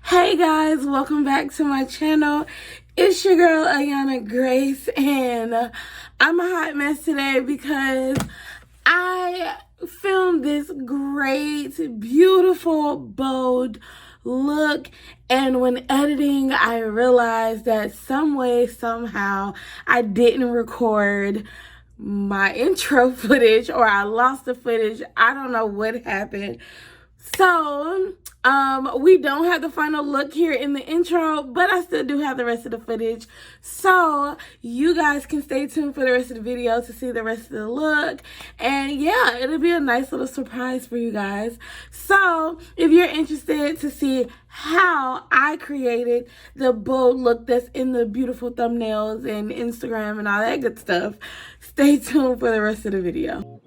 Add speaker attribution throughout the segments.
Speaker 1: Hey guys, welcome back to my channel. It's your girl Ayana Grace, and I'm a hot mess today because I filmed this great, beautiful, bold look, and when editing I realized that some way, somehow I didn't record my intro footage, or I lost the footage. I don't know what happened. So, we don't have the final look here in the intro, but I still do have the rest of the footage. So, you guys can stay tuned for the rest of the video to see the rest of the look. And yeah, it'll be a nice little surprise for you guys. So, if you're interested to see how I created the bold look that's in the beautiful thumbnails and Instagram and all that good stuff, stay tuned for the rest of the video.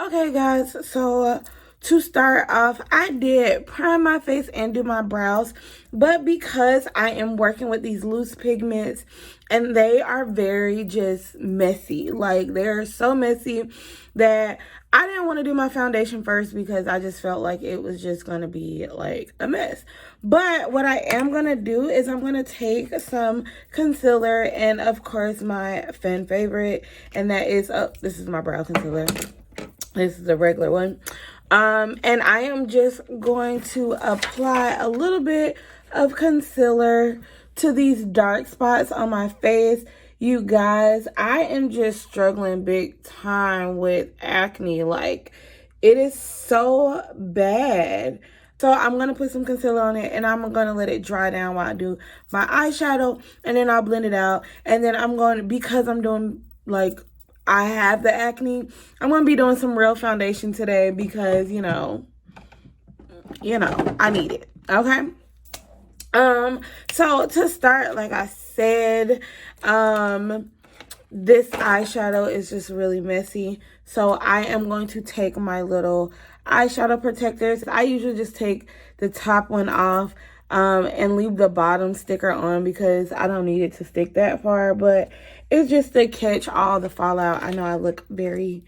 Speaker 1: Okay guys, so to start off, I did prime my face and do my brows, but because I am working with these loose pigments and they are very just messy, like they're so messy that I didn't want to do my foundation first because I just felt like it was just going to be like a mess. But what I am going to do is I'm going to take some concealer and of course my fan favorite, and that is, this is my brow concealer. This is a regular one. And I am just going to apply a little bit of concealer to these dark spots on my face. You guys, I am just struggling big time with acne. Like, it is so bad. So I'm going to put some concealer on it and I'm going to let it dry down while I do my eyeshadow. And then I'll blend it out. And then I'm going to, because I'm doing like, I have the acne, I'm going to be doing some real foundation today because, you know, I need it. Okay. So to start, like I said, this eyeshadow is just really messy. So I am going to take my little eyeshadow protectors. I usually just take the top one off and leave the bottom sticker on because I don't need it to stick that far, but it's just to catch all the fallout. I know I look very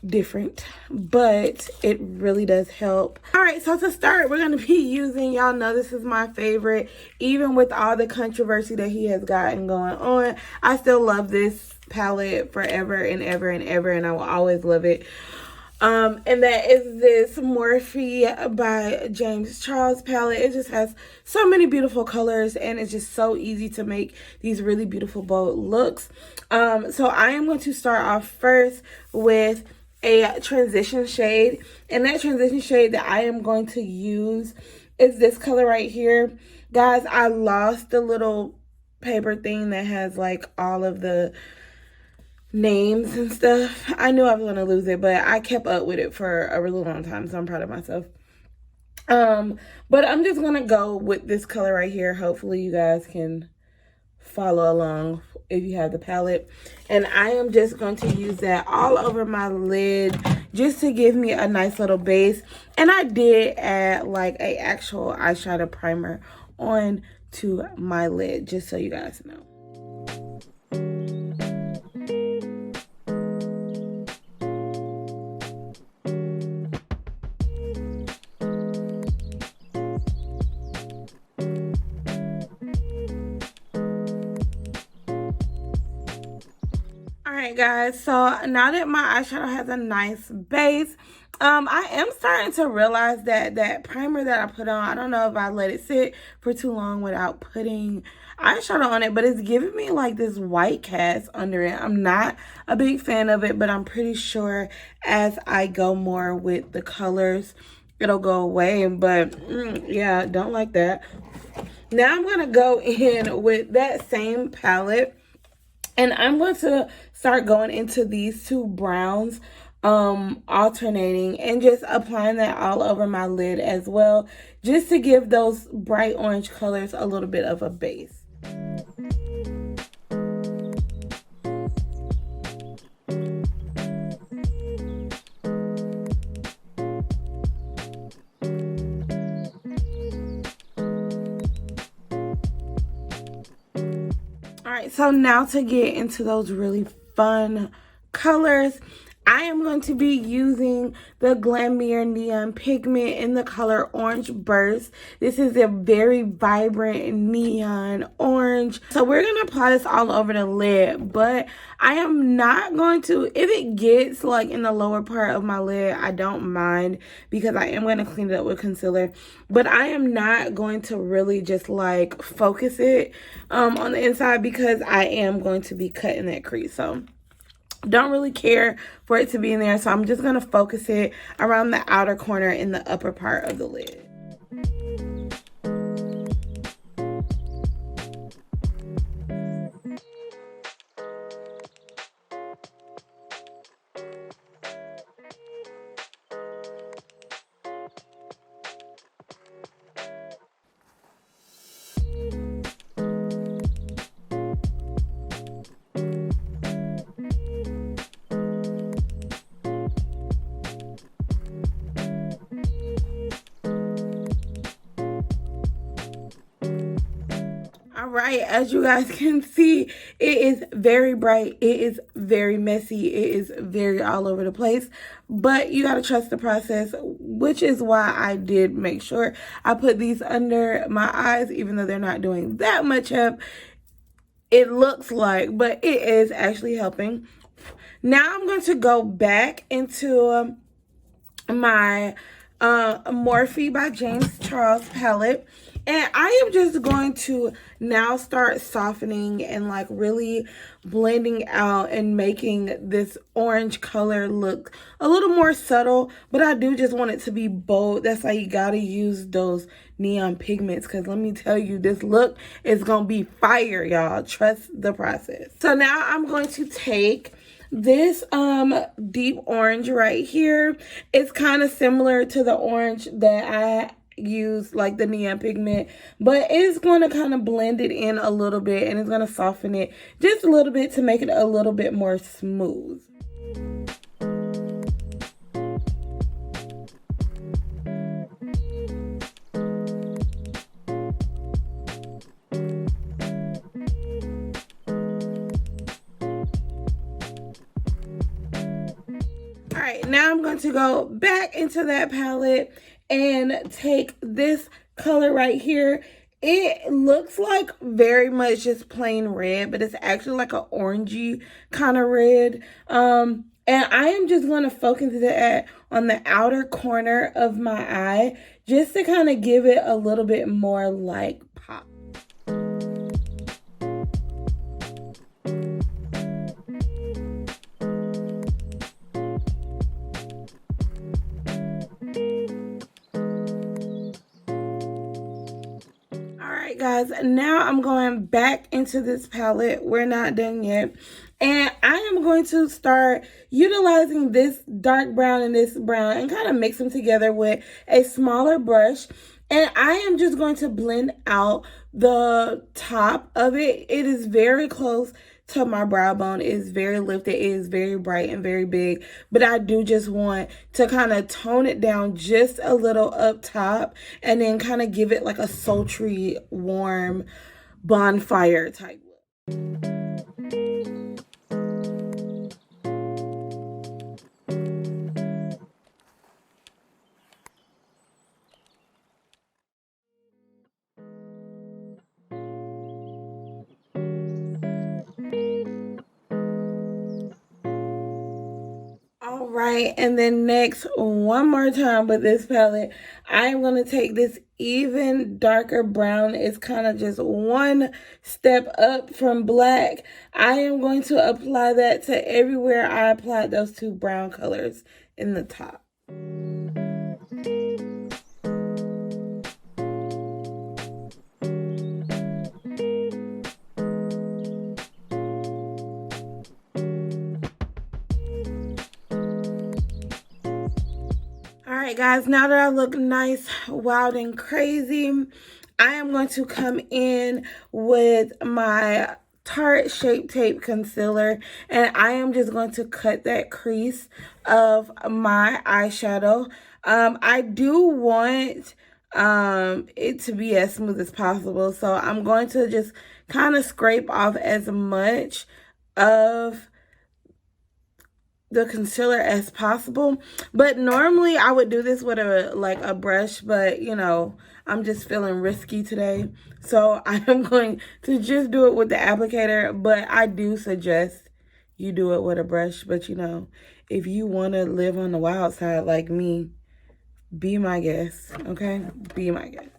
Speaker 1: different, but it really does help. All right, so to start, we're going to be using, y'all know this is my favorite, even with all the controversy that he has gotten going on. I still love this palette forever and ever and ever, and I will always love it. And that is this Morphe by James Charles palette. It just has so many beautiful colors and it's just so easy to make these really beautiful bold looks. So I am going to start off first with a transition shade, and that transition shade that I am going to use is this color right here. Guys, I lost the little paper thing that has like all of the names and stuff. I knew I was going to lose it, but I kept up with it for a really long time, so I'm proud of myself. But I'm just going to go with this color right here. Hopefully you guys can follow along if you have the palette. And I am just going to use that all over my lid just to give me a nice little base. And I did add like a actual eyeshadow primer on to my lid, just so you guys know. Alright guys, so now that my eyeshadow has a nice base, I am starting to realize that that primer that I put on, I don't know if I let it sit for too long without putting eyeshadow on it, but it's giving me like this white cast under it. I'm not a big fan of it, but I'm pretty sure as I go more with the colors, it'll go away. But yeah, don't like that. Now I'm going to go in with that same palette. And I'm going to start going into these two browns, alternating and just applying that all over my lid as well, just to give those bright orange colors a little bit of a base. right, so now to get into those really fun colors, I am going to be using the Glamir Neon Pigment in the color Orange Burst. This is a very vibrant neon orange. So we're going to apply this all over the lid, but I am not going to, if it gets like in the lower part of my lid, I don't mind because I am going to clean it up with concealer. But I am not going to really just like focus it on the inside because I am going to be cutting that crease. So don't really care for it to be in there, so I'm just going to focus it around the outer corner in the upper part of the lid. Right, as you guys can see, it is very bright, it is very messy, it is very all over the place, but you gotta trust the process, which is why I did make sure I put these under my eyes, even though they're not doing that much help, it looks like, but it is actually helping. Now I'm going to go back into my Morphe by James Charles palette, and I am just going to now start softening and like really blending out and making this orange color look a little more subtle, but I do just want it to be bold. That's why you gotta use those neon pigments, because let me tell you, this look is gonna be fire, y'all. Trust the process. So now I'm going to take this deep orange right here. It's kind of similar to the orange that I use, like the neon pigment, but it's going to kind of blend it in a little bit, and it's going to soften it just a little bit to make it a little bit more smooth. Alright, now I'm going to go back into that palette and take this color right here. It looks like very much just plain red, but it's actually like an orangey kind of red. And I am just going to focus it on the outer corner of my eye just to kind of give it a little bit more like pop. Guys, now I'm going back into this palette. We're not done yet, and I am going to start utilizing this dark brown and this brown and kind of mix them together with a smaller brush, and I am just going to blend out the top of it. It is very close to my brow bone. It is very lifted, it is very bright and very big, but I do just want to kind of tone it down just a little up top and then kind of give it like a sultry, warm bonfire type look. Right, and then next, one more time with this palette, I am going to take this even darker brown. It's kind of just one step up from black. I am going to apply that to everywhere I applied those two brown colors in the top. Alright guys, now that I look nice, wild, and crazy, I am going to come in with my Tarte Shape Tape Concealer, and I am just going to cut that crease of my eyeshadow. I do want it to be as smooth as possible, so I'm going to just kind of scrape off as much of the concealer as possible. But normally I would do this with a brush, but you know, I'm just feeling risky today, so I am going to just do it with the applicator. But I do suggest you do it with a brush. But you know, if you want to live on the wild side like me, be my guest, okay? Be my guest.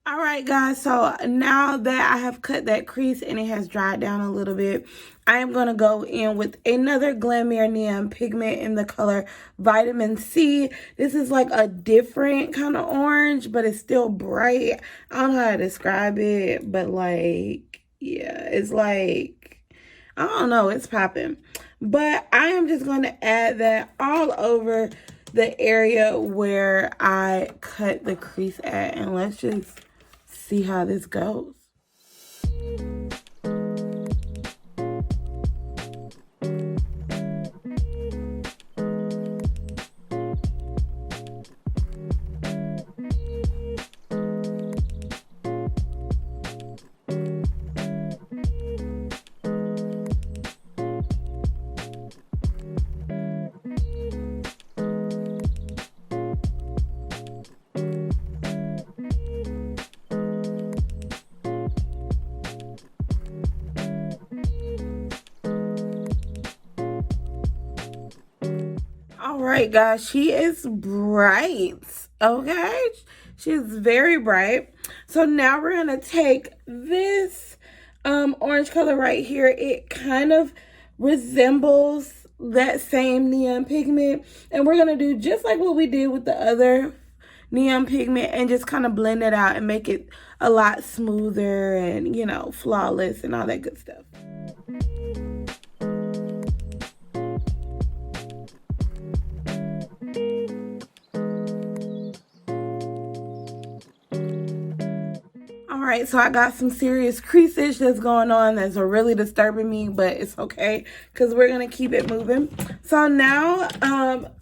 Speaker 1: All right, guys, so now that I have cut that crease and it has dried down a little bit, I am going to go in with another Glamere Neon pigment in the color Vitamin C. This is like a different kind of orange, but it's still bright. I don't know how to describe it, but like, yeah, it's like, I don't know, it's popping. But I am just going to add that all over the area where I cut the crease at, and let's just see how this goes. All right, guys, she is bright, okay? She's very bright. So now we're going to take this orange color right here. It kind of resembles that same neon pigment. And we're going to do just like what we did with the other neon pigment and just kind of blend it out and make it a lot smoother and, you know, flawless and all that good stuff. Alright, so I got some serious creasage that's going on that's really disturbing me, but it's okay because we're going to keep it moving. So now,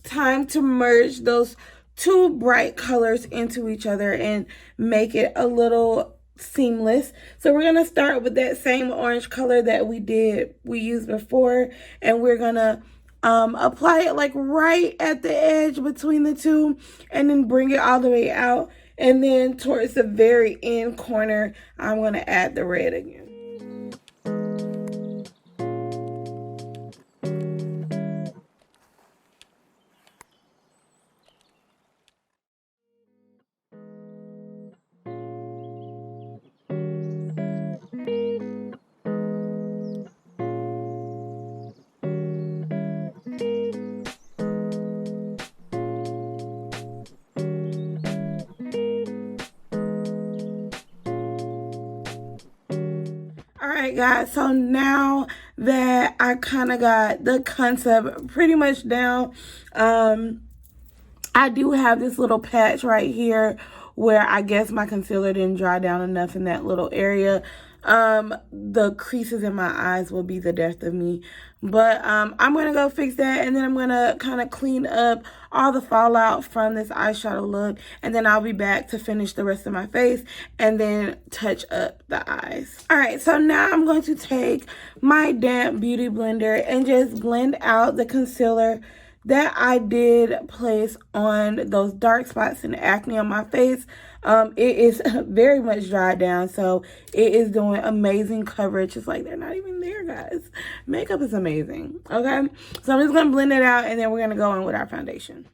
Speaker 1: time to merge those two bright colors into each other and make it a little seamless. So we're going to start with that same orange color that we used before, and we're going to apply it like right at the edge between the two and then bring it all the way out. And then towards the very end corner, I'm going to add the red again. Alright, guys, so now that I kind of got the concept pretty much down, I do have this little patch right here where I guess my concealer didn't dry down enough in that little area. The creases in my eyes will be the death of me. But I'm going to go fix that, and then I'm going to kind of clean up all the fallout from this eyeshadow look, and then I'll be back to finish the rest of my face and then touch up the eyes. Alright, so now I'm going to take my damp beauty blender and just blend out the concealer that I did place on those dark spots and acne on my face. It is very much dried down, so it is doing amazing coverage. It's like they're not even there, guys. Makeup is amazing, okay? So I'm just going to blend it out, and then we're going to go in with our foundation.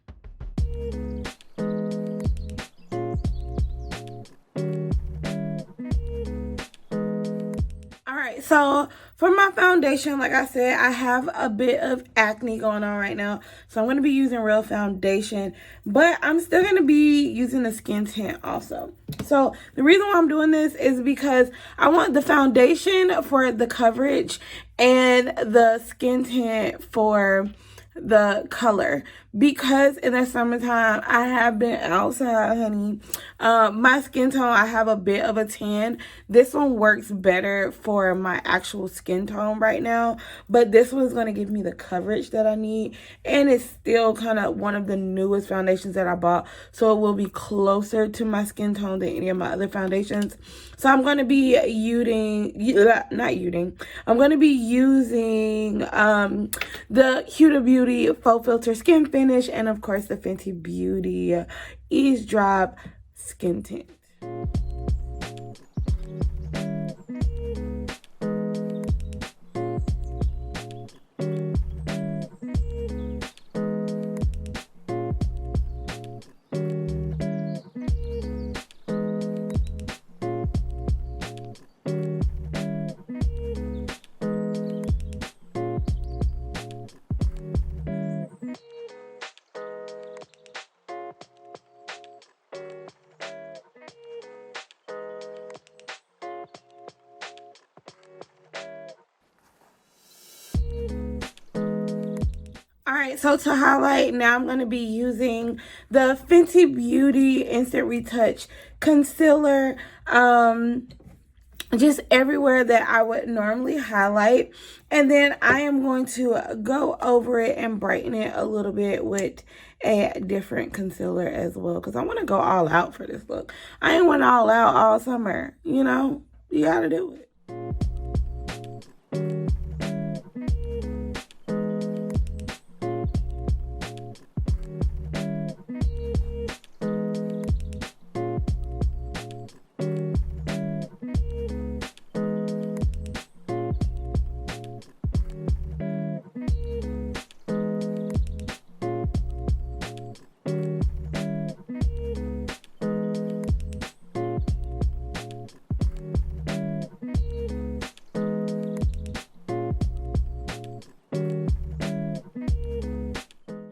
Speaker 1: Alright, so For my foundation, like I said, I have a bit of acne going on right now. So I'm going to be using real foundation. But I'm still going to be using the skin tint also. So the reason why I'm doing this is because I want the foundation for the coverage and the skin tint for the color, because in the summertime I have been outside, honey. My skin tone, I have a bit of a tan. This one works better for my actual skin tone right now, but this one's going to give me the coverage that I need, and it's still kind of one of the newest foundations that I bought, so it will be closer to my skin tone than any of my other foundations. So I'm going to be I'm going to be using the Huda Beauty Faux Filter Skin Finish, and of course the Fenty Beauty Eavesdrop Skin Tint. Alright, so to highlight, now I'm going to be using the Fenty Beauty Instant Retouch Concealer. Just everywhere that I would normally highlight. And then I am going to go over it and brighten it a little bit with a different concealer as well, because I want to go all out for this look. I ain't went all out all summer, you know? You gotta do it.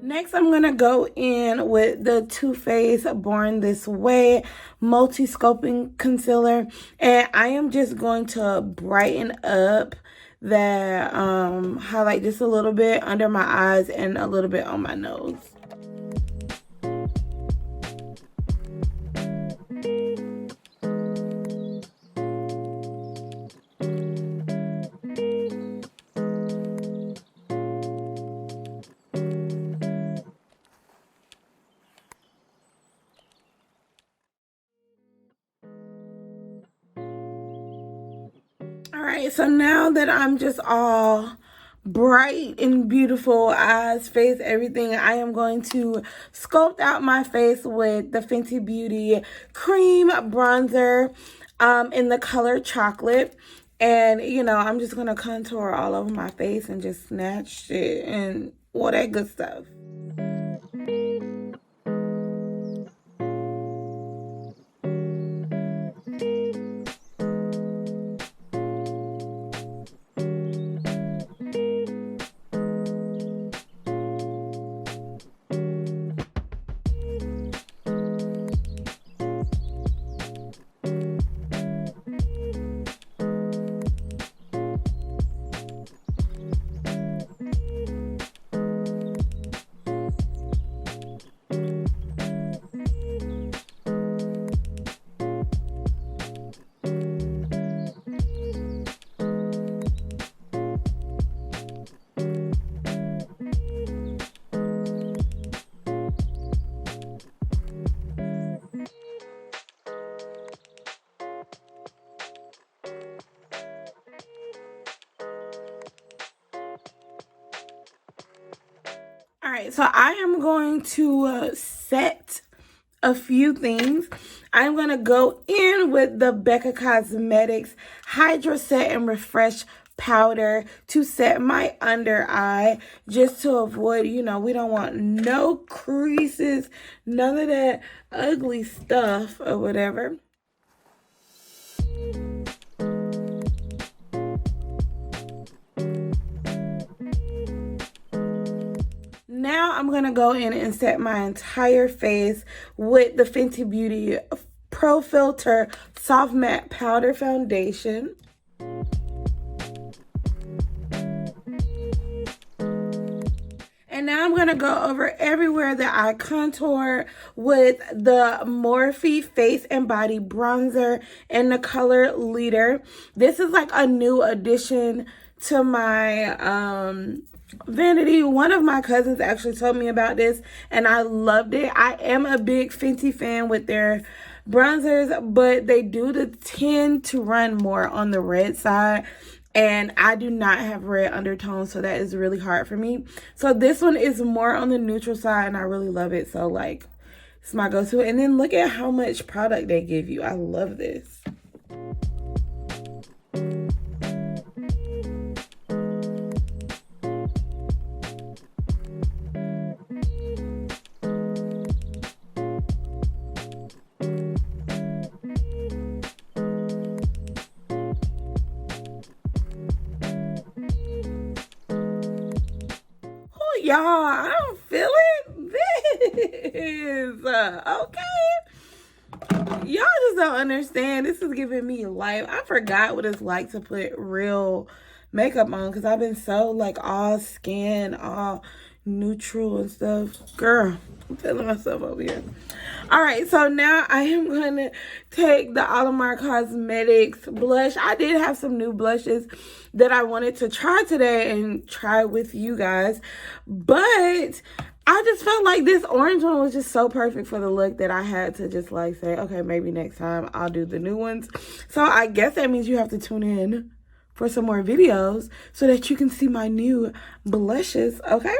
Speaker 1: Next, I'm going to go in with the Too Faced Born This Way Multi-Sculpting Concealer. And I am just going to brighten up that highlight just a little bit under my eyes and a little bit on my nose. Alright, so now that I'm just all bright and beautiful, eyes, face, everything, I am going to sculpt out my face with the Fenty Beauty Cream Bronzer in the color Chocolate. And, you know, I'm just going to contour all over my face and just snatch it and all that good stuff. Alright, so I am going to set a few things. I'm going to go in with the Becca Cosmetics Hydra Set and Refresh powder to set my under eye, just to avoid, you know, we don't want no creases, none of that ugly stuff or whatever. now I'm going to go in and set my entire face with the Fenty Beauty Pro Filter Soft Matte Powder Foundation. And now I'm going to go over everywhere that I contour with the Morphe Face and Body Bronzer in the color Leader. This is like a new addition to my vanity. One of my cousins actually told me about this and I loved it. I am a big Fenty fan with their bronzers, but they do tend to run more on the red side. And I do not have red undertones, so that is really hard for me. So this one is more on the neutral side, and I really love it. So, like, it's my go-to. And then look at how much product they give you. I love this. Y'all, I'm feeling this. Okay. Y'all just don't understand. This is giving me life. I forgot what it's like to put real makeup on because I've been so like all skin, all neutral and stuff. Girl, I'm feeling myself over here. All right, so now I am going to take the Alamar Cosmetics blush. I did have some new blushes that I wanted to try today and try with you guys. But I just felt like this orange one was just so perfect for the look that I had to just like say, okay, maybe next time I'll do the new ones. So I guess that means you have to tune in for some more videos so that you can see my new blushes, okay?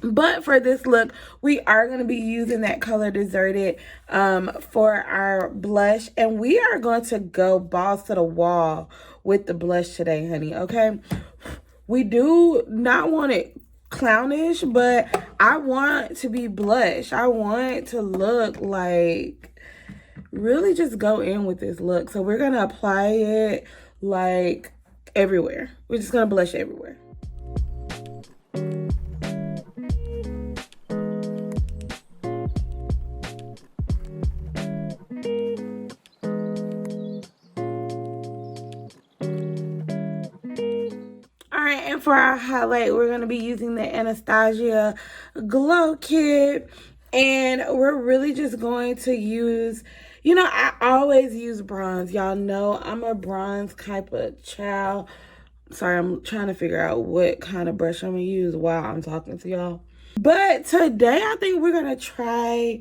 Speaker 1: But for this look, we are going to be using that color Deserted for our blush. And we are going to go balls to the wall with the blush today, honey, okay? We do not want it clownish, but I want to be blush. I want to look like, really just go in with this look. So we're going to apply it like everywhere. We're just going to blush everywhere. And for our highlight, we're going to be using the Anastasia Glow Kit. And we're really just going to use, you know, I always use bronze. Y'all know I'm a bronze type of child. Sorry, I'm trying to figure out what kind of brush I'm going to use while I'm talking to y'all. But today, I think we're going to try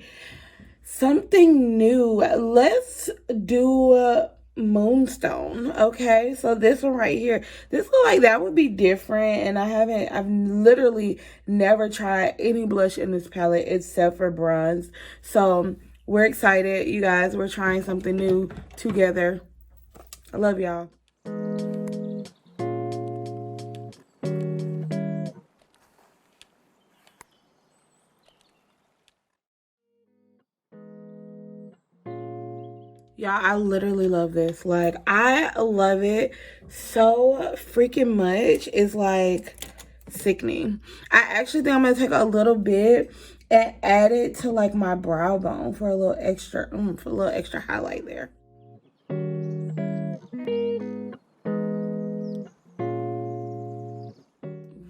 Speaker 1: something new. Let's do Moonstone. Okay, so this one right here, this look like that would be different, and I've literally never tried any blush in this palette except for bronze. So we're excited, you guys. We're trying something new together. I love y'all. Y'all, I literally love this. Like, I love it so freaking much. It's like sickening. I actually think I'm gonna take a little bit and add it to like my brow bone for a little extra highlight there.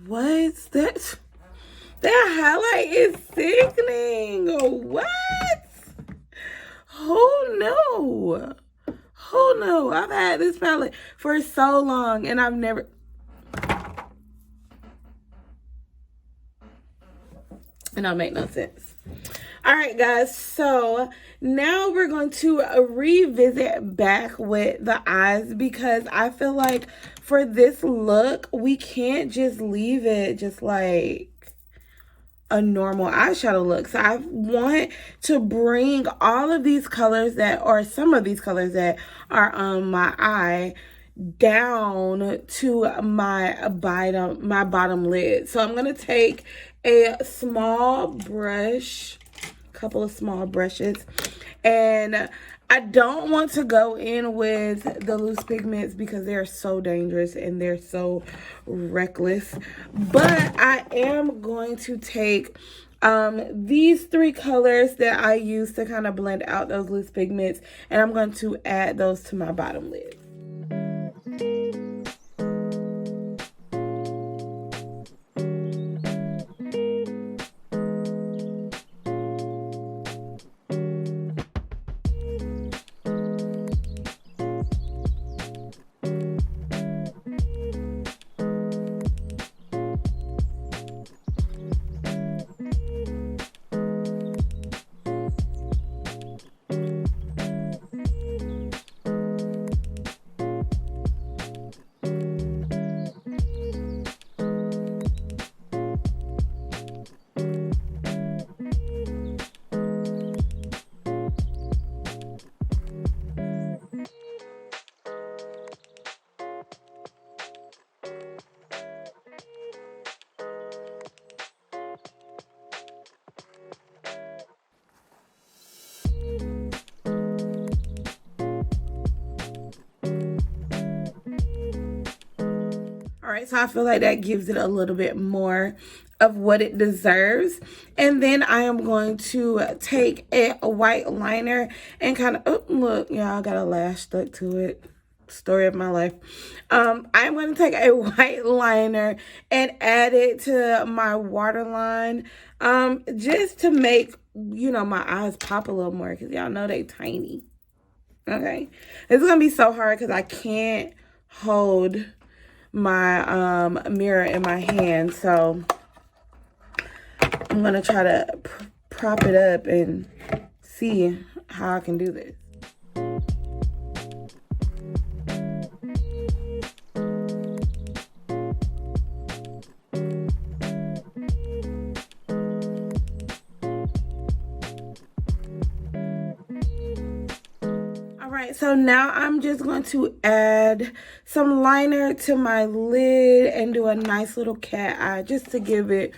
Speaker 1: What's that? That highlight is sickening. What? Oh no. Oh no. I've had this palette for so long and I've never. And that'll make no sense. All right, guys. So now we're going to revisit back with the eyes because I feel like for this look, we can't just leave it just like a normal eyeshadow look. So I want to bring all of these colors that, or some of these colors that are on my eye down to my bottom lid. So I'm going to take a small brush, couple of small brushes. And I don't want to go in with the loose pigments because they're so dangerous and they're so reckless. But I am going to take these three colors that I use to kind of blend out those loose pigments, and I'm going to add those to my bottom lid. All right, so I feel like that gives it a little bit more of what it deserves. And then I am going to take a white liner and kind of, oh, look, y'all got a lash stuck to it. Story of my life. I'm going to take a white liner and add it to my waterline, just to make, you know, my eyes pop a little more, because y'all know they tiny. Okay, it's going to be so hard because I can't hold my mirror in my hand, so I'm gonna try to prop it up and see how I can do this. So now I'm just going to add some liner to my lid and do a nice little cat eye just to give it,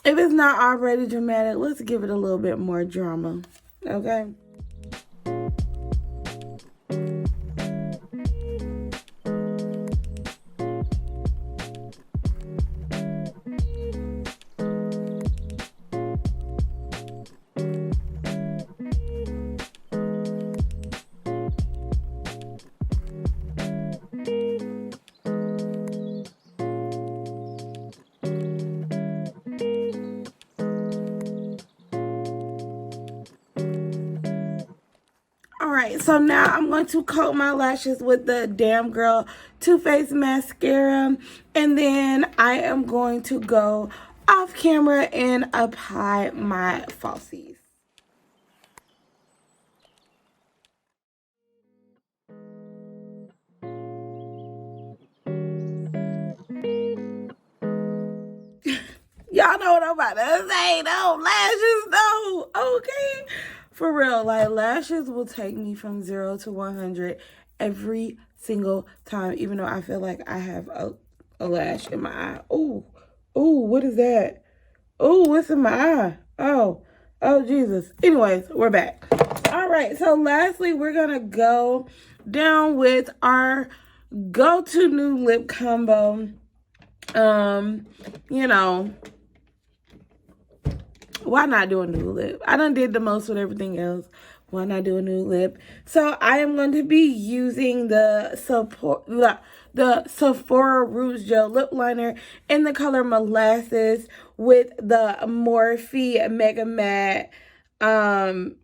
Speaker 1: if it's not already dramatic, let's give it a little bit more drama, okay? Alright, so now I'm going to coat my lashes with the Damn Girl Too Faced mascara, and then I am going to go off camera and apply my falsies. Y'all know what I'm about to say, no lashes, no, okay? For real, like, lashes will take me from 0 to 100 every single time, even though I feel like I have a lash in my eye. Oh, what is that? Oh, what's in my eye? Oh, Jesus. Anyways, we're back. All right, so lastly, we're going to go down with our go-to new lip combo. You know, why not do a new lip? I done did the most with everything else. Why not do a new lip? So I am going to be using the Sephora Rouge Gel Lip Liner in the color Molasses with the Morphe Mega Matte. I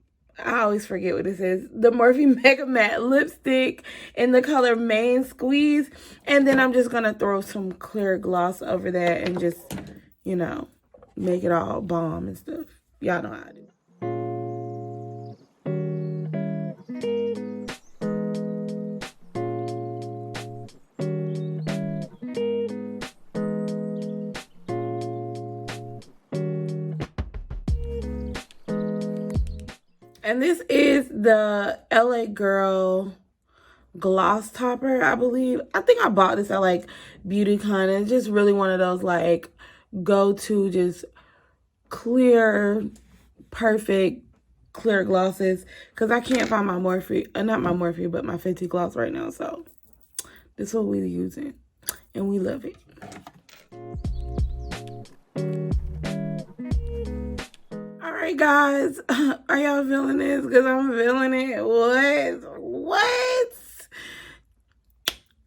Speaker 1: always forget what this is. The Morphe Mega Matte lipstick in the color Main Squeeze. And then I'm just going to throw some clear gloss over that and just, you know, make it all bomb and stuff. Y'all know how I do. And this is the LA Girl gloss topper, I believe. I think I bought this at like BeautyCon. It's just really one of those like go-to just clear, perfect clear glosses because I can't find my Morphe, not my Morphe, but my Fenty gloss right now. So this is what we're using, and we love it. All right, guys, are y'all feeling this? Because I'm feeling it. What?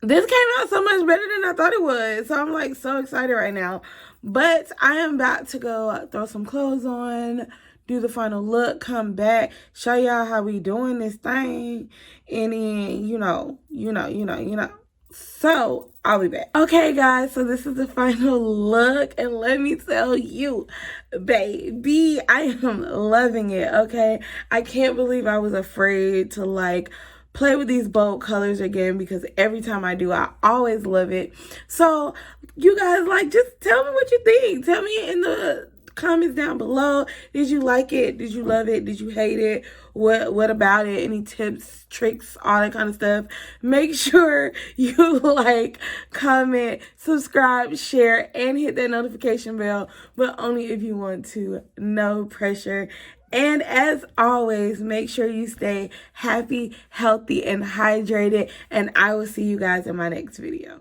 Speaker 1: This came out so much better than I thought it would. So I'm like so excited right now. But I am about to go throw some clothes on, do the final look, come back, show y'all how we doing this thing. And then, you know. So I'll be back. Okay, guys, so this is the final look. And let me tell you, baby, I am loving it, okay? I can't believe I was afraid to like play with these bold colors again, because every time I do, I always love it. So you guys, like, just tell me what you think. Tell me in the comments down below. Did you like it? Did you love it? Did you hate it? What about it? Any tips, tricks, all that kind of stuff? Make sure you like, comment, subscribe, share, and hit that notification bell, but only if you want to. No pressure. And as always, make sure you stay happy, healthy, and hydrated. And I will see you guys in my next video.